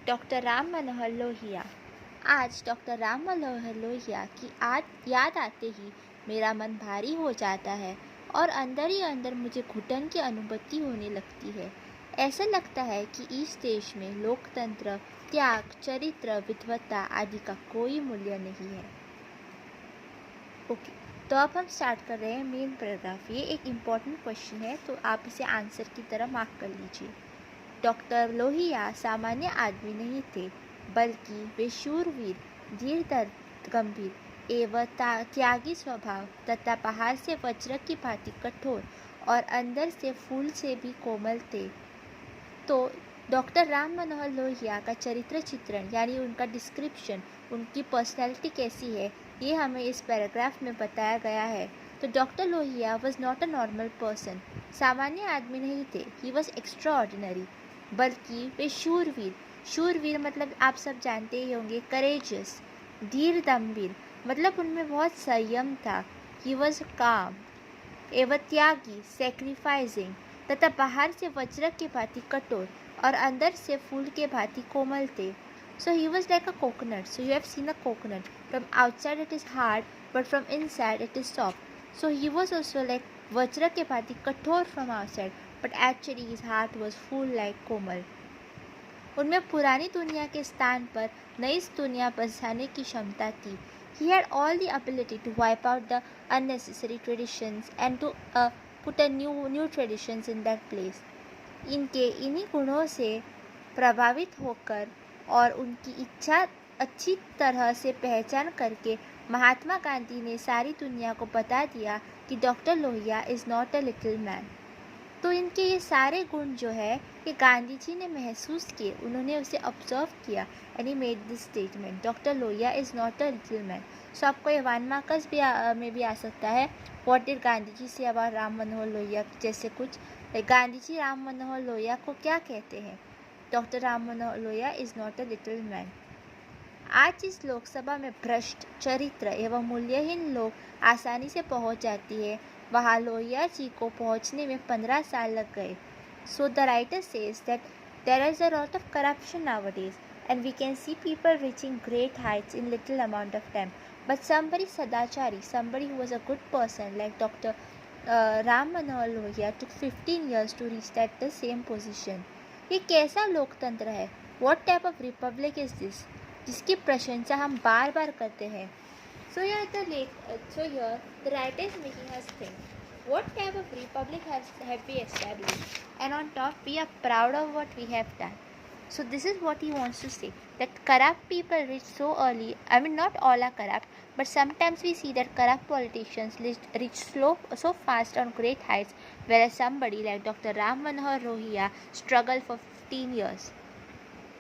Doctor Ram Manohar Lohia. आज doctor Ram Manohar Lohia की याद आते ही मेरा मन भारी हो जाता है और अंदर ही अंदर मुझे घुटन की अनुभूति होने लगती है। ऐसा लगता है कि इस देश में लोकतंत्र, त्याग, चरित्र, विद्वता आदि का कोई मूल्य नहीं है। ओके, तो अब हम स्टार्ट कर रहे हैं मेन पैराग्राफ। ये एक इम्पॉर्टेंट क्वेश्चन है, तो आप इसे आंसर की तरह मार्क कर लीजिए। डॉक्टर लोहिया सामान्य आदमी नहीं थे, बल्कि वे शूरवीर, धीर गंभीर एवं त्यागी स्वभाव तथा बाहर से वज्र की भांति कठोर और अंदर से फूल से भी कोमल थे। तो डॉक्टर राम मनोहर लोहिया का चरित्र चित्रण यानी उनका डिस्क्रिप्शन, उनकी पर्सनैलिटी कैसी है, ये हमें इस पैराग्राफ में बताया गया है। तो doctor Lohia was not a normal person, सामान्य आदमी नहीं थे। ही वॉज एक्स्ट्रा ऑर्डिनरी, बल्कि वे शूरवीर मतलब आप सब जानते ही होंगे, करेजियस। धीर गंभीर मतलब उनमें बहुत संयम था। ही वॉज काम एवं त्यागी, सेक्रीफाइसिंग, तथा बाहर से वज्र के भांति कठोर और अंदर से फूल के भांति कोमल थे। So he was like a coconut. So you have seen a coconut. From outside it is hard, but from inside it is soft. So he was also like वज्र के भांति कठोर from outside, but actually his heart was full like कोमल. उनमें पुरानी दुनिया के स्थान पर नई दुनिया बसाने की क्षमता थी. He had all the ability to wipe out the unnecessary traditions and to put a new traditions in that place. इनके इन्हीं गुणों से प्रभावित होकर और उनकी इच्छा अच्छी तरह से पहचान करके महात्मा गांधी ने सारी दुनिया को बता दिया कि doctor Lohia is not a little man. तो इनके ये सारे गुण जो है ये गांधी जी ने महसूस किए, उन्होंने उसे ऑब्जर्व किया and he made this statement, doctor Lohia is not a little man. So आपको ये 1 मार्क्स में भी आ सकता है. What did Gandhi ji say about Ram Manohar Lohia, जैसे कुछ गांधी जी राम मनोहर लोहिया को क्या कहते हैं, doctor Ram Manohar Lohia is not a little man. आज इस लोकसभा में भ्रष्ट, चरित्र एवं मूल्यहीन लोग आसानी से पहुंच जाती है, वहाँ लोहिया जी को पहुंचने में 15 साल लग गए. So the writer says that there is a lot of corruption nowadays and we can see people reaching great heights in little amount of time, but somebody sadachari, somebody who was a good person like Dr. Ram Manohar Lohia took 15 years to reach that the same position. ये कैसा लोकतंत्र है? What type of republic is this? जिसकी प्रशंसा हम बार बार करते हैं. So here the writer is making us think, what type of republic have we established, and on top we are proud of what we have done. So this is what he wants to say, that corrupt people reach so early. I mean, not all are corrupt, but sometimes we see that corrupt politicians reach so fast on great heights, whereas somebody like Dr. Ram Manohar Lohia struggled for 15 years.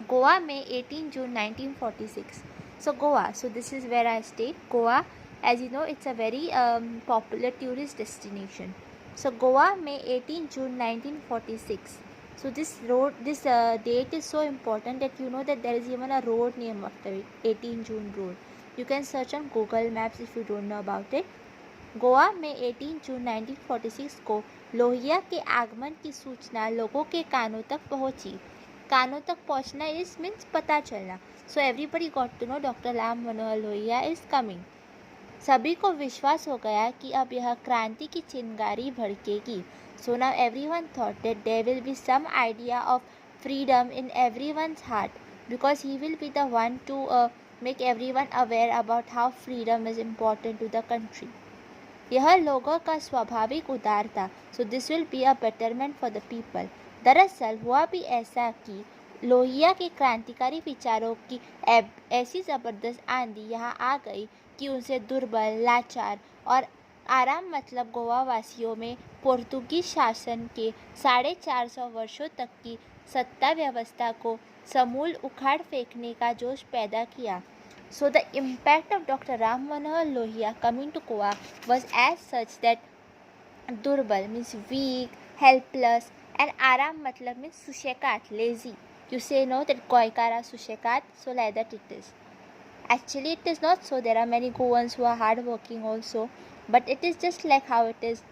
Goa में 18 June 1946. So Goa, so this is where I stay. Goa, as you know, it's a very popular tourist destination. So Goa में 18 June 1946. So this date is so important that you know that there is even a road name after it, 18 June road. You can search on Google Maps if you don't know about it. Goa में 18 जून 1946 को लोहिया के आगमन की सूचना लोगों के कानों तक पहुंची. कानों तक पहुंचना इज मीन्स पता चलना. So everybody got to know doctor Ram Manohar Lohia is coming. सभी को विश्वास हो गया कि अब यह क्रांति की चिंगारी भड़केगी. So now everyone thought that there will be some idea of freedom in everyone's heart, because he will be the one to make everyone aware about how freedom is important to the country. यह लोगों का स्वाभाविक उदार था. So this will be a betterment for the people. दरअसल हुआ भी ऐसा कि लोहिया के क्रांतिकारी विचारों की ऐसी ज़बरदस्त आंधी यहाँ आ गई कि उनसे दुर्बल, लाचार और आराम मतलब गोवा वासियों में पोर्तुगीज शासन के 450 वर्षों तक की सत्ता व्यवस्था को समूल उखाड़ फेंकने का जोश पैदा किया. So the impact of Dr. Ram Manohar Lohia coming to Goa was as such that durbal means weak, helpless, and aram matlab means sushekat, lazy. You say no that goikara sushekat, so like that it is. Actually it is not so. There are many Goans who are hard working also, but it is just like how it is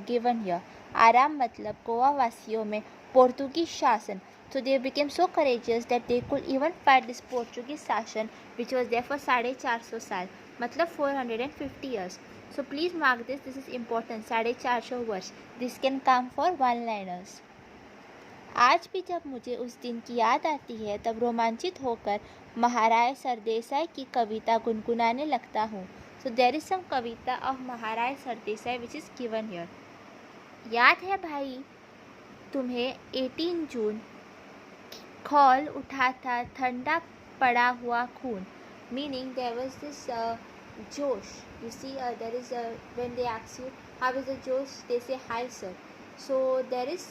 given here. आराम मतलब गोवा वासियों में पोर्तुगीज शासन, So they became so courageous that they could even fight this Portuguese शासन which was there for 450 साल, मतलब 450 years. So please mark this. This is important. 450 वर्ष. This can come for one-liners. आज भी जब मुझे उस दिन की याद आती है तब रोमांचित होकर महाराज सरदेसाई की कविता गुनगुनाने लगता हूँ. So there is some Kavita of Maharaj Sardesai which is given here. याद है भाई तुम्हें 18 जून खौल उठा था ठंडा पड़ा हुआ खून. Meaning there was this josh. You see, there is when they ask you how is the josh, they say hi sir. So there is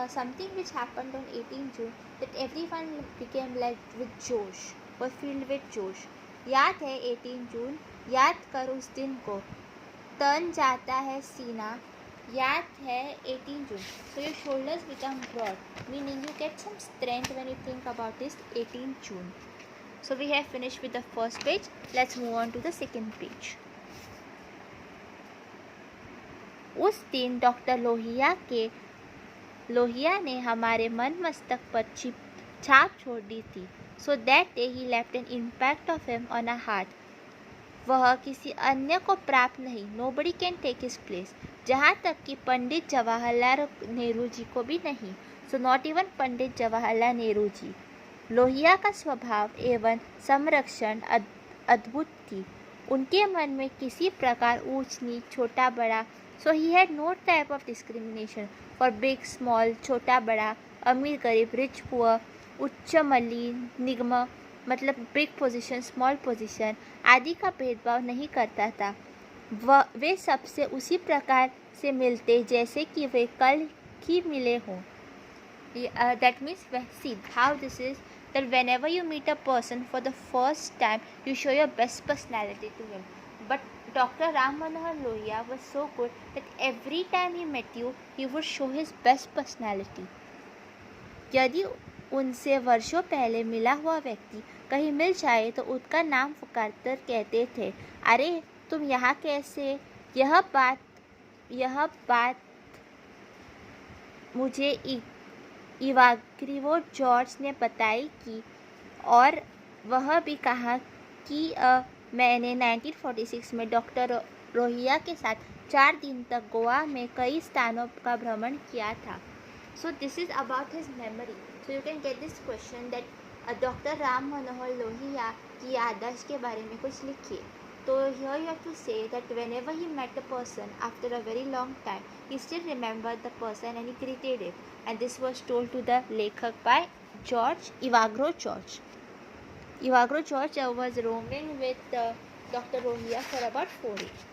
something which happened on 18 June that everyone became like with josh, was filled with josh. याद है 18 जून, याद कर उस दिन को, तन जाता है सीना, याद है 18 June. So your shoulders become broad, meaning you get some strength when you think about this 18 June. So we have finished with the first page. Let's move on to the second page. उस दिन doctor Lohia ने हमारे मन मस्तक पर छाप छोड़ दी थी. So that day he left an impact of him on our heart. वह किसी अन्य को प्राप्त नहीं. Nobody can take his place. जहाँ तक कि पंडित जवाहरलाल नेहरू जी को भी नहीं. So not even Pandit Jawaharlal Nehru ji. Lohia का स्वभाव एवं संरक्षण अद्भुत थी. उनके मन में किसी प्रकार ऊंच नीच छोटा बड़ा. So he had no type of discrimination for big small, छोटा बड़ा, अमीर गरीब, rich poor, उच्च मलिन, निम्न, मतलब big position, small position आदि का भेदभाव नहीं करता था. वे सबसे उसी प्रकार से मिलते जैसे कि वे कल ही मिले हों. That means see how this is, that whenever you meet a person for the first time you show your best personality to him. But Dr. Ram Manohar Lohia was so good that every time he met you he would show his best personality. यदि उनसे वर्षों पहले मिला हुआ व्यक्ति कहीं मिल जाए तो उसका नाम पुकारकर कहते थे, अरे तुम यहाँ कैसे. यह बात मुझे इवाग्रिवो जॉर्ज ने बताई कि, और वह भी कहा कि मैंने 1946 में डॉक्टर लोहिया के साथ 4 दिन तक गोवा में कई स्थानों का भ्रमण किया था. So this is about his memory. So you can get this question that doctor Ram Manohar Lohia की याददाश्त के बारे में कुछ लिखिए. तो here you have to say that whenever he met a person after a very long time, he still remembered the person and he greeted him. And this was told to the लेखक by Evagrio George. Evagrio George was roaming with Dr. Lohia for about 4 days.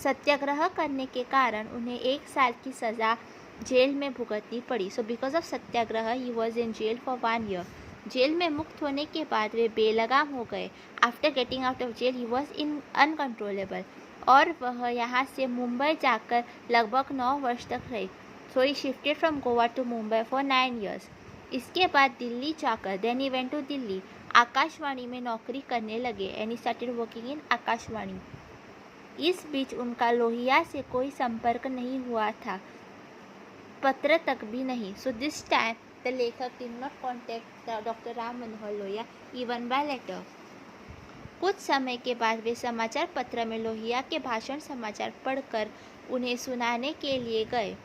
सत्याग्रह करने के कारण उन्हें 1 साल की सज़ा jail में भुगतनी पड़ी. So because of satyagraha he was in jail for 1 year. Jail में मुक्त होने के बाद वे बेलगाम हो गए. After getting out of jail he was uncontrollable. और वह यहाँ से मुंबई जाकर लगभग 9 वर्ष तक रहे. So he shifted from Goa to Mumbai for 9 years. इसके बाद दिल्ली जाकर then he went to Delhi, Akashvani में नौकरी करने लगे. And he started working in Akashvani. इस बीच उनका लोहिया से कोई संपर्क नहीं हुआ था, पत्र तक भी नहीं. सो दिस टाइम the लेखक did not contact Dr. Ram Manohar Lohia even by letter. कुछ समय के बाद वे समाचार पत्र में लोहिया के भाषण समाचार पढ़कर उन्हें सुनाने के लिए गए.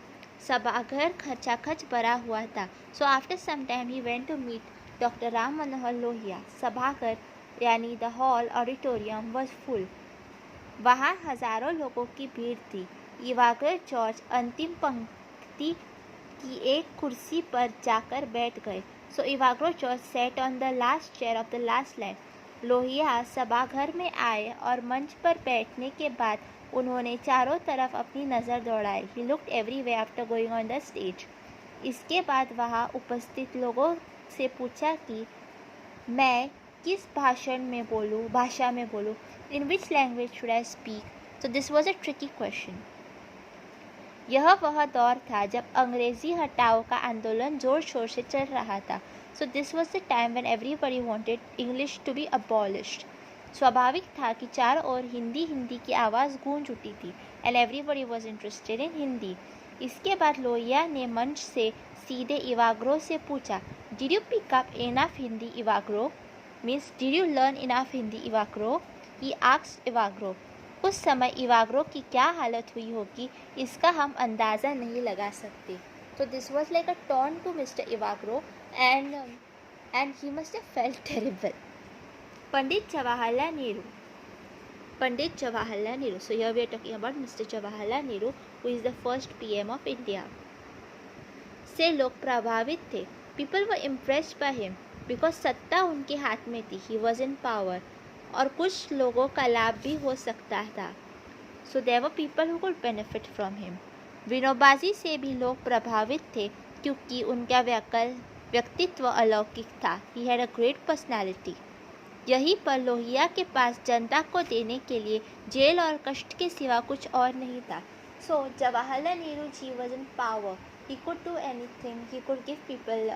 सभाघर खचाखच भरा हुआ था. So after some time he went to meet Dr. Ram Manohar Lohia. सभाघर यानी the hall auditorium was full. वहाँ हजारों लोगों की भीड़ थी. इवाग्रियो जॉर्ज अंतिम पंक्ति की एक कुर्सी पर जाकर बैठ गए. So Evagrio George sat on the last chair of the last line. Lohia सभाघर में आए और मंच पर बैठने के बाद उन्होंने चारों तरफ अपनी नज़र दौड़ाई. He looked everywhere after going on the stage. इसके बाद वहाँ उपस्थित लोगों से पूछा कि मैं किस भाषा में बोलूँ. In which language should I speak. So this was a tricky question. यह वह दौर था जब अंग्रेज़ी हटाओ का आंदोलन ज़ोर शोर से चल रहा था. So this was the time when everybody wanted English to be abolished. स्वाभाविक था कि चारों ओर हिंदी की आवाज़ गूंज उठी थी. And everybody was interested in Hindi. इसके बाद लोहिया ने मंच से सीधे इवाग्रो से पूछा, did you pick up enough Hindi Evagrio? Means did you learn enough Hindi Evagrio? He asked Evagrio. उस समय इवाग्रो की क्या हालत हुई होगी इसका हम अंदाज़ा नहीं लगा सकते। तो this was like a taunt to mister Evagrio and he must have felt terrible. Pandit Jawaharlal Nehru. So here we are talking about Mr. Jawaharlal Nehru, who is the first PM of India. से लोग प्रभावित थे. People were impressed by him because सत्ता उनके हाथ में थी. He was in power. और कुछ लोगों का लाभ भी हो सकता था. So there were people who could benefit from him. विनोबाजी से भी लोग प्रभावित थे क्योंकि उनका व्यक्तित्व अलौकिक था. He had a great personality. यहीं पर लोहिया के पास जनता को देने के लिए जेल और कष्ट के सिवा कुछ और नहीं था. So Jawaharlal Nehru ji was in power. He could do anything. He could give people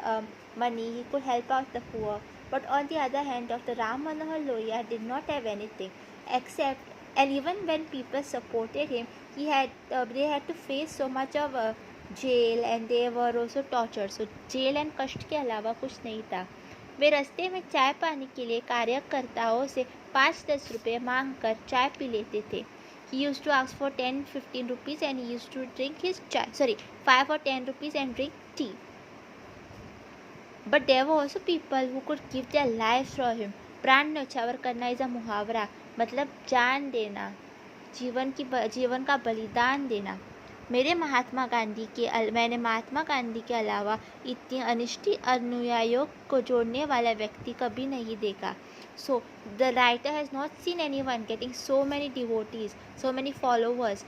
money. He could help out the poor. But on the other hand, Dr. Ram Manohar Lohia did not have anything except, and even when people supported him, they had to face so much of jail and they were also tortured. So jail and कष्ट के अलावा कुछ नहीं था. वे रास्ते में चाय पानी के लिए कार्यकर्ताओं से 5-10 रुपये मांग कर चाय पी लेते थे. He used to ask for 10-15 rupees and he used to drink his chai. 5 or 10 rupees and drink tea. But there were also people who could give their lives for him. प्राण न्यौछावर करना is a मुहावरा, मतलब जान देना, जीवन का बलिदान देना. मैंने महात्मा गांधी के अलावा इतने अनिष्ट अनुयायियों को जोड़ने वाला व्यक्ति कभी नहीं देखा. So the writer has not seen anyone getting so many devotees, so many followers.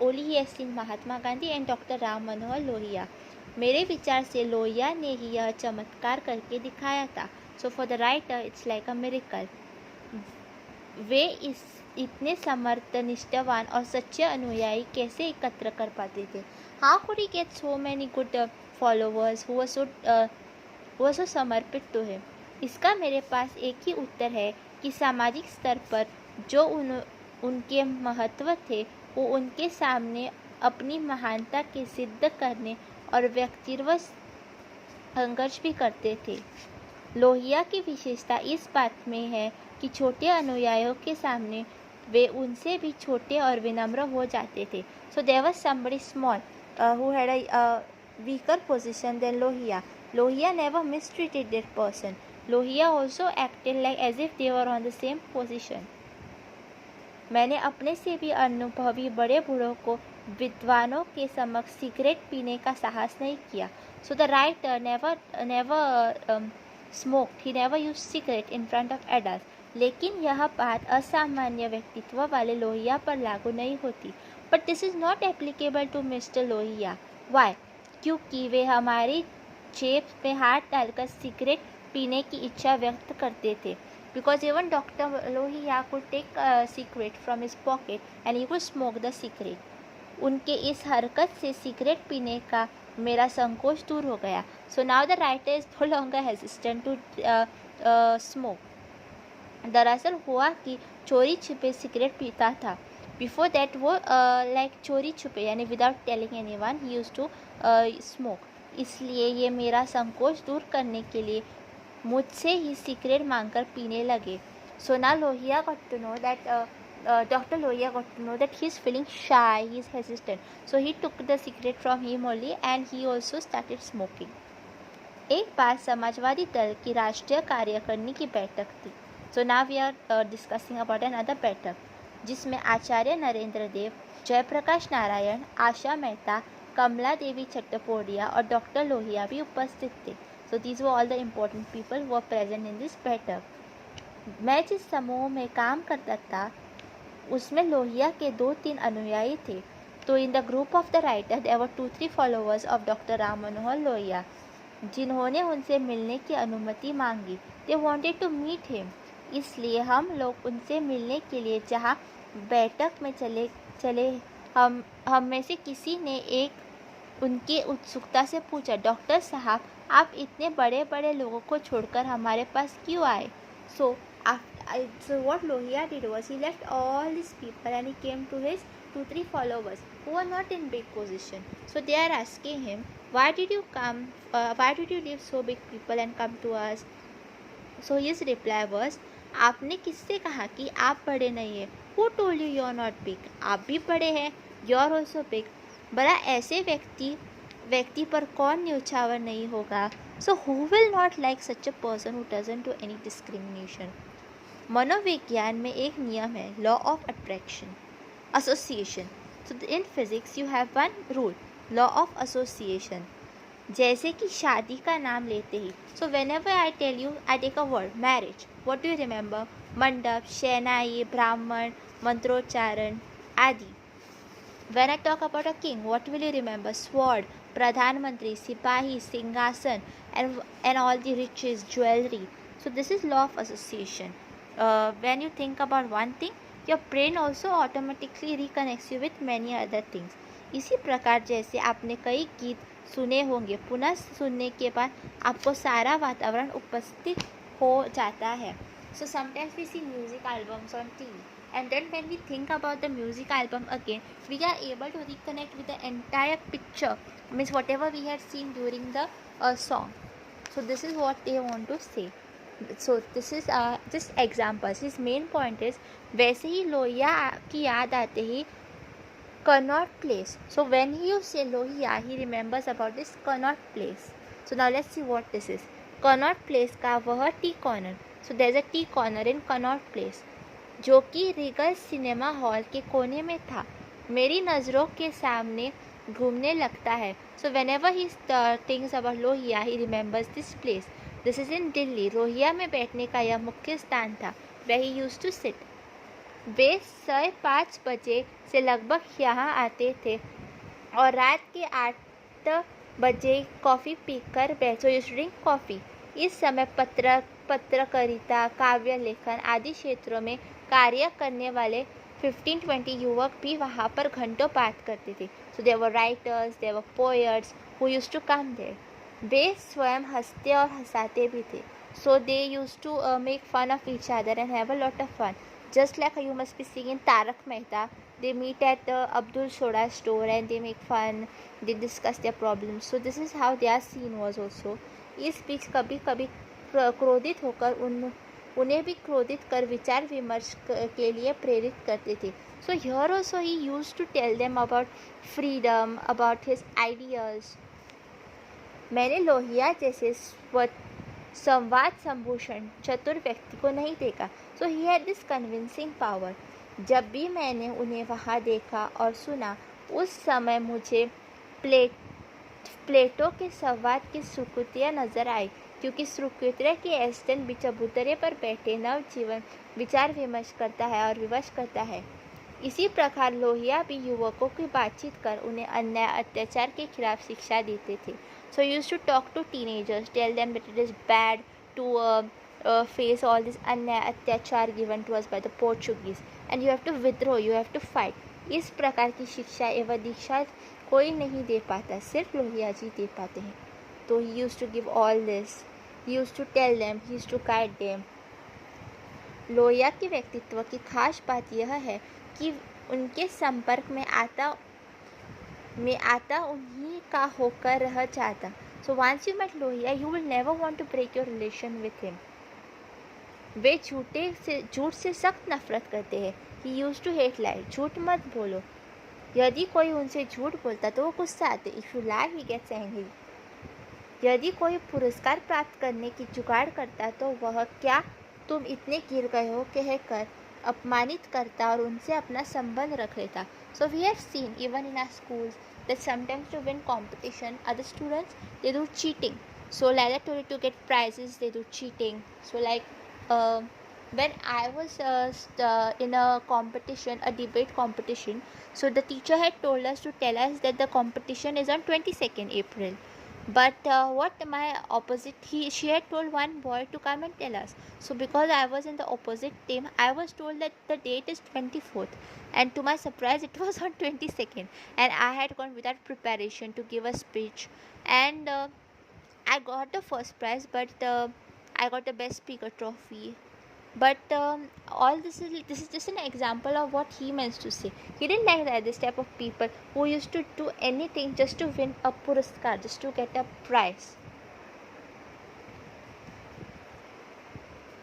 Only he has seen Mahatma Gandhi and Dr. Ram Manohar Lohia. मेरे विचार से लोहिया ने ही यह चमत्कार करके दिखाया था. So for the writer it's like a miracle. वे इतने समर्थ, निष्ठावान और सच्चे अनुयायी कैसे एकत्र कर पाते थे? How could he get so many good followers who were so समर्पित to him? इसका मेरे पास एक ही उत्तर है कि सामाजिक स्तर पर जो उनके महत्व थे वो उनके सामने अपनी महानता के सिद्ध करने और व्यक्तित्व संघर्ष भी करते थे. लोहिया की विशेषता इस बात में है कि छोटे अनुयायियों के सामने वे उनसे भी छोटे और विनम्र हो जाते थे. So there was somebody small who had a weaker position than Lohia. Lohia never mistreated that person. Lohia also acted like as if they were on the same position. मैंने अपने से भी अनुभवी बड़े बूढ़ों को विद्वानों के समक्ष सिगरेट पीने का साहस नहीं किया. So the writer never smoked. He never used cigarette in front of adults. लेकिन यह बात असामान्य व्यक्तित्व वाले लोहिया पर लागू नहीं होती. But this is not applicable to Mr. Lohia. Why? क्योंकि वे हमारी जेब में हाथ डालकर सिगरेट पीने की इच्छा व्यक्त करते थे. Because even Dr. Lohia could take a cigarette from his pocket and he could smoke the cigarette. उनके इस हरकत से सिगरेट पीने का मेरा संकोच दूर हो गया. So now the writer is no longer hesitant to smoke. दरअसल हुआ कि चोरी छिपे सिगरेट पीता था. Before that वो like चोरी छुपे यानी without telling anyone he used to smoke. इसलिए ये मेरा संकोच दूर करने के लिए मुझसे ही सिगरेट मांगकर पीने लगे. So now Lohia got to know that Dr. Lohia got to know that he is feeling shy, he is hesitant. So he took the cigarette from him only and he also started smoking. एक बार समाजवादी दल की राष्ट्रीय कार्यकारिणी की बैठक थी. So now we are discussing about another बैठक जिसमें आचार्य नरेंद्र देव, जयप्रकाश नारायण, आशा मेहता, कमला देवी चट्टोपाध्याय और डॉक्टर लोहिया भी उपस्थित थे. So these were all the important people who were present in this बैठक. मैं जिस समूह में काम करता था उसमें लोहिया के 2-3 अनुयायी थे. तो in the group of the writer there were 2-3 followers of doctor Ram Manohar Lohia जिन्होंने उनसे मिलने की अनुमति मांगी. They wanted to meet him. इसलिए हम लोग उनसे मिलने के लिए जहाँ बैठक में चले हम में से किसी ने एक उनकी उत्सुकता से पूछा, डॉक्टर साहब आप इतने बड़े बड़े लोगों को छोड़कर हमारे पास क्यों आए? So what Lohia did was he left all these people and he came to his 2-3 followers who are not in big position. So they are asking him, why did you come? Why did you leave so big people and come to us? So his reply was, आपने किससे कहा कि आप बड़े नहीं है? Who told you you are not big? आप भी बड़े हैं. You are also big. भला ऐसे व्यक्ति पर कौन न्यौछावर नहीं होगा? So who will not like such a person who doesn't do any discrimination? मनोविज्ञान में एक नियम है, law of attraction, association. So in physics you have one rule, law of association. जैसे कि शादी का नाम लेते ही, so whenever I tell you, I take a word marriage, what do you remember? मंडप, शहनाई, ब्राह्मण, मंत्रोच्चारण आदि. When I talk about a king, what will you remember? Sword, प्रधानमंत्री, सिपाही, सिंहासन, and all the riches, jewellery. So this is law of association. When you think about one thing, your brain also automatically reconnects you with many other things. इसी प्रकार जैसे आपने कई गीत सुने होंगे, पुनः सुनने के बाद आपको सारा वातावरण उपस्थित हो जाता है. So sometimes we see music albums on TV, and then when we think about the music album again, we are able to reconnect with the entire picture, means whatever we had seen during the song. So this is what they want to say. So this is just examples. His main point is, वैसे ही लोहिया की याद आते ही Connaught Place. So when you say Lohia, he remembers about this Connaught Place. So now let's see what this is. Connaught Place का वह T corner. So there's a tea corner in Connaught Place, जो कि Regal cinema hall के कोने में था. मेरी नज़रों के सामने घूमने लगता है. So whenever he thinks about Lohia, he remembers this place. This is in Delhi. रोहिया में बैठने का यह मुख्य स्थान था, where he used to sit. वे 5:30 बजे से लगभग यहाँ आते थे और रात के 8 बजे कॉफ़ी पीकर ड्रिंक कॉफ़ी. इस समय पत्रकारिता, काव्य लेखन आदि क्षेत्रों में कार्य करने वाले 15-20 युवक भी वहाँ पर घंटों बात करते थे. So there were writers, there were poets who used to come there. वे स्वयं हंसते और हंसाते भी थे. So they used to make fun of each other and have a lot of fun. Just like you must be seeing in Tarak Mehta, they meet at Abdul Soda's store and they make fun, they discuss their problems. So this is how their scene was also. इस बीच कभी कभी क्रोधित होकर उन्हें भी क्रोधित कर विचार विमर्श के लिए प्रेरित करते थे. So here also he used to tell them about freedom, about his ideas. मैंने लोहिया जैसे संवाद संभूषण चतुर व्यक्ति को नहीं देखा. So he had this convincing power. जब भी मैंने उन्हें वहाँ देखा और सुना, उस समय मुझे प्लेटो के संवाद की सुकृतियाँ नजर आई, क्योंकि सुकृतिया के एस्टन भी चबूतरे पर बैठे नवजीवन विचार विमर्श करता है और विवश करता है. इसी प्रकार लोहिया भी युवकों की बातचीत कर उन्हें अन्याय अत्याचार के खिलाफ शिक्षा देते थे. So he used to talk to teenagers, tell them that it is bad to face all this अत्याचार given to us by the Portuguese, and you have to withdraw, you have to fight. इस प्रकार की शिक्षा एवं दीक्षा कोई नहीं दे पाता, सिर्फ लोहिया जी दे पाते हैं. तो he used to give all this, he used to tell them, he used to guide them. Lohia के व्यक्तित्व की खास बात यह है कि उनके संपर्क में आता उन्हीं का होकर रह जाता. So once you met Lohia, you will never want to break your relation with him. वे झूठ से सख्त नफरत करते हैं. He used to hate lie. झूठ मत बोलो. यदि कोई उनसे झूठ बोलता तो वो गुस्सा आते. If you lie, he gets angry. यदि कोई पुरस्कार प्राप्त करने की जुगाड़ करता तो वह क्या तुम इतने गिर गए हो कहकर अपमानित करता और उनसे अपना संबंध रख लेता. So we have seen even in our schools that sometimes to win competition, other students they do cheating. So like I told you, to get prizes they do cheating. So like when I was in a competition, a debate competition, so the teacher had told us to tell us that the competition is on 22nd April. But what my opposite, she had told one boy to come and tell us. So because I was in the opposite team, I was told that the date is 24th, and to my surprise it was on 22nd, and I had gone without preparation to give a speech, and I got the first prize, but I got the best speaker trophy. But all this is just an example of what he meant to say. He didn't like that this type of people who used to do anything just to win a puraskar, just to get a prize.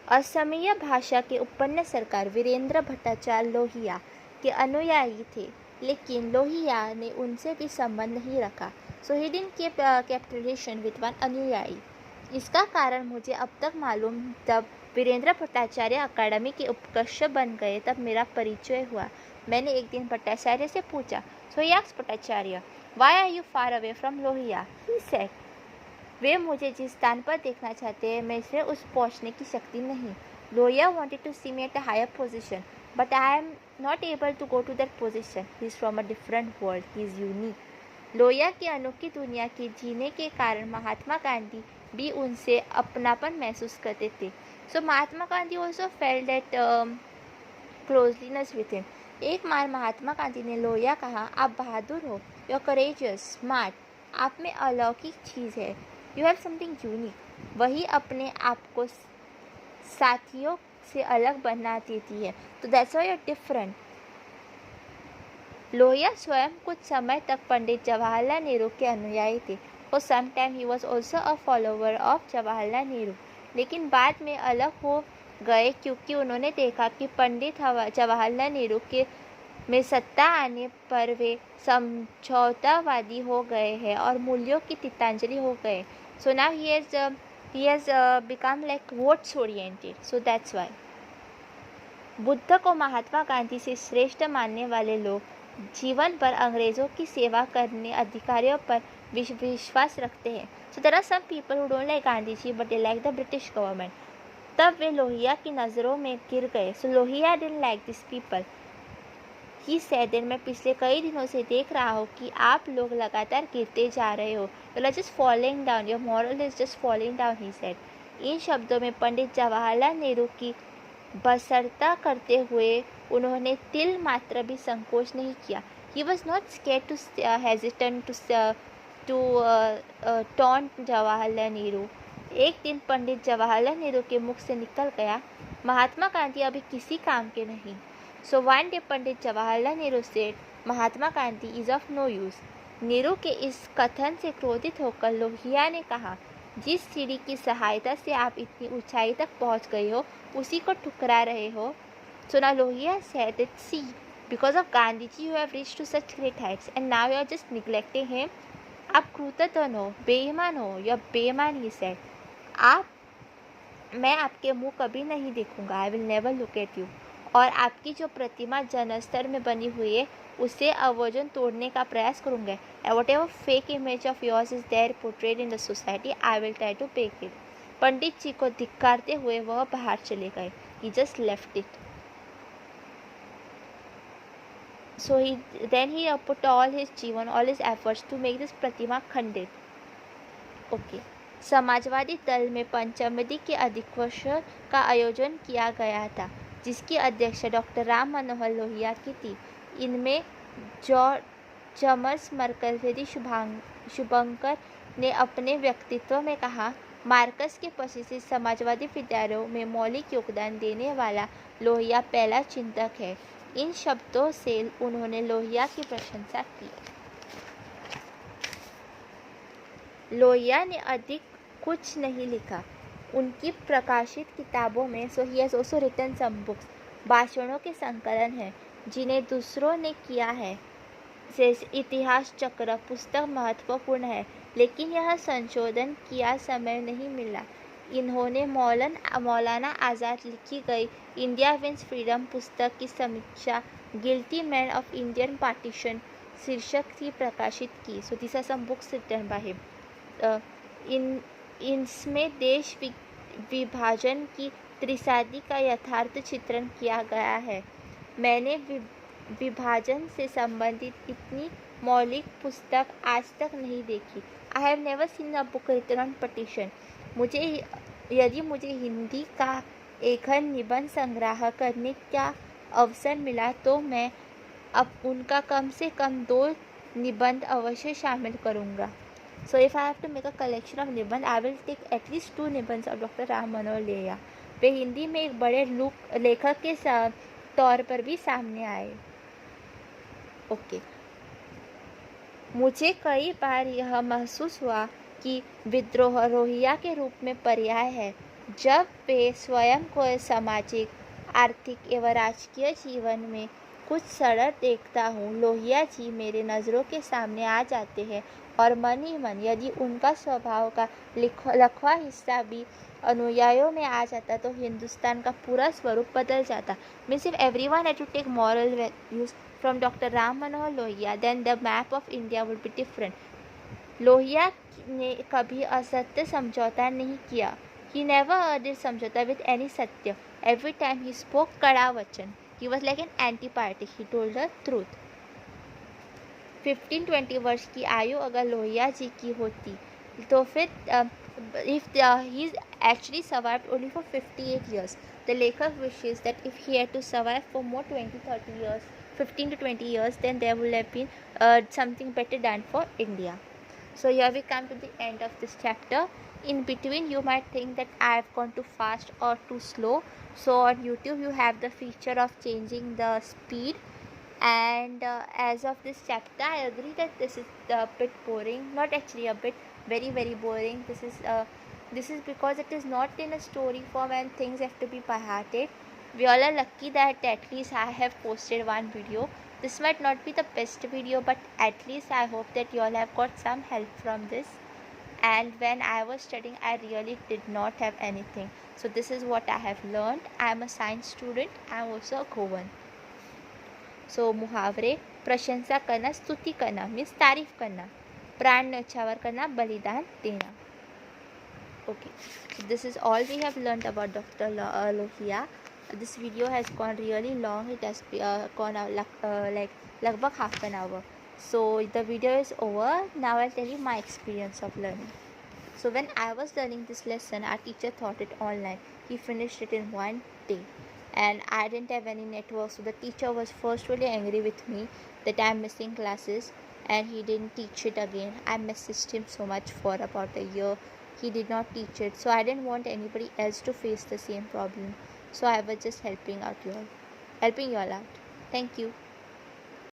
असमीय भाषा के उपन्यास सरकार वीरेंद्र भट्टाचार्य लोहिया के अनुयायी थे, लेकिन लोहिया ने उनसे भी संबंध नहीं रखा. So he didn't keep relation with one अनुयायी. इसका कारण मुझे अब तक मालूम. तब वीरेंद्र भट्टाचार्य अकादमी के उपकर्ष बन गए तब मेरा परिचय हुआ. मैंने एक दिन भट्टाचार्य से पूछा. So he asked Bhattacharya, why are you far away from Lohia? He said, वे मुझे जिस स्थान पर देखना चाहते हैं मैं इसमें उस पहुंचने की शक्ति नहीं. Lohia wanted to see me at a higher position, but I am not able to go to that position. He is from a different world, he is unique. Lohia की अनोखी दुनिया के जीने के कारण महात्मा गांधी भी उनसे अपनापन महसूस करते थे. So Mahatma Gandhi also felt that closeliness with him. एक बार महात्मा गांधी ने लोहिया कहा, आप बहादुर हो, यू आर करेजियस, स्मार्ट, आप में अलौकिक चीज़ है, यू हैव समथिंग यूनिक. वही अपने आप को साथियों से अलग बना देती है. तो that's why you are different. Lohia स्वयं कुछ समय तक पंडित जवाहरलाल नेहरू के अनुयायी थे. For some time he was also a follower of Jawaharlal Nehru. लेकिन बाद में अलग हो गए क्योंकि उन्होंने देखा कि पंडित जवाहरलाल नेहरू के में सत्ता आने पर वे समझौतावादी हो गए हैं और मूल्यों की तिलांजलि हो गए. So now he has become like votes oriented. So that's why. Buddha को महात्मा गांधी से श्रेष्ठ मानने वाले लोग जीवन भर अंग्रेज़ों की सेवा करने अधिकारियों पर विश्वास रखते हैं. So there are some people who don't like Gandhi ji but they like the British government. तब वे लोहिया की नज़रों में गिर गए. So Lohia didn't like these people. He said that मैं पिछले कई दिनों से देख रहा हूँ कि आप लोग लगातार गिरते जा रहे हो. You are just falling down. Your moral is just falling down, he said. इन शब्दों में पंडित जवाहरलाल नेहरू की बसरता करते हुए उन्होंने तिल मात्र भी संकोच नहीं किया. He was not scared to hesitant to taunt Jawaharlal Nehru. एक दिन पंडित जवाहरलाल नेहरू के मुख से निकल गया, महात्मा गांधी अभी किसी काम के नहीं. So one day Pandit Jawaharlal Nehru said, Mahatma Gandhi is of no use. Nehru के इस कथन से क्रोधित होकर लोहिया ने कहा, जिस सीढ़ी की सहायता से आप इतनी ऊंचाई तक पहुंच गए हो उसी को ठुकरा रहे हो. So now Lohia said that, see, because of Gandhiji you have reached to such great heights and now you are just neglecting him. आप क्रूरतन हो, बेईमान हो, you are बेईमान, he said. मैं आपके मुंह कभी नहीं देखूंगा. I will never look at you. और आपकी जो प्रतिमा जनस्तर में बनी हुई है उसे अवजन तोड़ने का प्रयास करूँगा. whatever fake image of yours is there portrayed in the society, I will try to break it. पंडित जी को धिक्कारते हुए वह बाहर चले गए. He just left it. So then he put all his जीवन, all his efforts to make this प्रतिमा खंडित. Okay. Samajwadi दल में पंचमदी के अधिवेश का आयोजन किया गया था जिसकी अध्यक्ष डॉक्टर राम मनोहर लोहिया की थी. इनमें जॉर्ज चमर्स मर्कज़ी शुभंकर ने अपने व्यक्तित्व में कहा, मार्क्स के पीछे से समाजवादी विचारों में मौलिक योगदान देने वाला लोहिया पहला चिंतक है. इन शब्दों से उन्होंने लोहिया की प्रशंसा की. लोहिया ने अधिक कुछ नहीं लिखा. उनकी प्रकाशित किताबों में so he has also written some books, भाषणों के संकलन हैं जिन्हें दूसरों ने किया है. जैसे इतिहास चक्र पुस्तक महत्वपूर्ण है लेकिन यह संशोधन किया समय नहीं मिला. इन्होंने मौलाना आज़ाद लिखी गई इंडिया विंस फ्रीडम पुस्तक की समीक्षा guilty men of Indian partition शीर्षक से प्रकाशित की. So this are some books written by him. इनमें देश विभाजन की त्रिशादी का यथार्थ चित्रण किया गया है. मैंने विभाजन से संबंधित इतनी मौलिक पुस्तक आज तक नहीं देखी. I have never seen a book written on partition. यदि मुझे हिंदी का एक निबंध संग्रह करने का अवसर मिला तो मैं अब उनका कम से कम 2 निबंध अवश्य शामिल करूँगा. So if I have to make a collection of निबंध, I will take at least 2 निबंध of Dr. Ram Manohar Lohiya. वे हिंदी में एक बड़े लेखक के तौर पर भी सामने आए। ओके। मुझे कई बार यह महसूस हुआ कि विद्रोह रोहिया के रूप में पर्याय है। जब वे स्वयं को सामाजिक, आर्थिक एवं राजकीय जीवन में कुछ सड़क देखता हूँ, लोहिया जी मेरे नज़रों के सामने आ जाते हैं और मन ही मन यदि उनका स्वभाव का लखवा हिस्सा भी अनुयायियों में आ जाता तो हिंदुस्तान का पूरा स्वरूप बदल जाता। Means if everyone had to take moral values from Dr. Ram Manohar Lohia, then the map of India would be different. Lohia ने कभी असत्य समझौता नहीं किया. He never did समझौता with any सत्य. Every time he spoke कड़ा वचन. He was like an anti-party. He told the truth. 15-20 वर्ष की आयु अगर लोहिया जी की होती तो फिर if he actually survived only for 58 years, the lekak wishes that if he had to survive for more 20-30 years, 15 to 20 years, then there would have been something better done for India. So here we come to the end of this chapter. In between you might think that I have gone too fast or too slow. So on YouTube you have the feature of changing the speed, and as of this chapter I agree that this is a bit boring, not actually a bit, very boring. This is because it is not in a story form and things have to be by hearted. We all are lucky that at least I have posted one video. This might not be the best video, but at least I hope that you all have got some help from this. And when I was studying I really did not have anything, so this is what I have learned. I am a science student. I am also a Goan. सो मुहावरे: प्रशंसा करना, स्तुति करना means तारीफ करना, प्राण न्यौछावर करना, बलिदान देना. Okay, so this is all we have learned about Dr. Lohia. This video has gone really long. It has gone like lagbhag half an hour. So the video is over. Now I'll tell you my experience of learning. So when I was learning this lesson, our teacher taught it online. He finished it in one day. And I didn't have any network, so the teacher was first really angry with me that I'm missing classes, and he didn't teach it again. I messaged him so much for about a year. He did not teach it, so I didn't want anybody else to face the same problem. So I was just helping you all out. Thank you.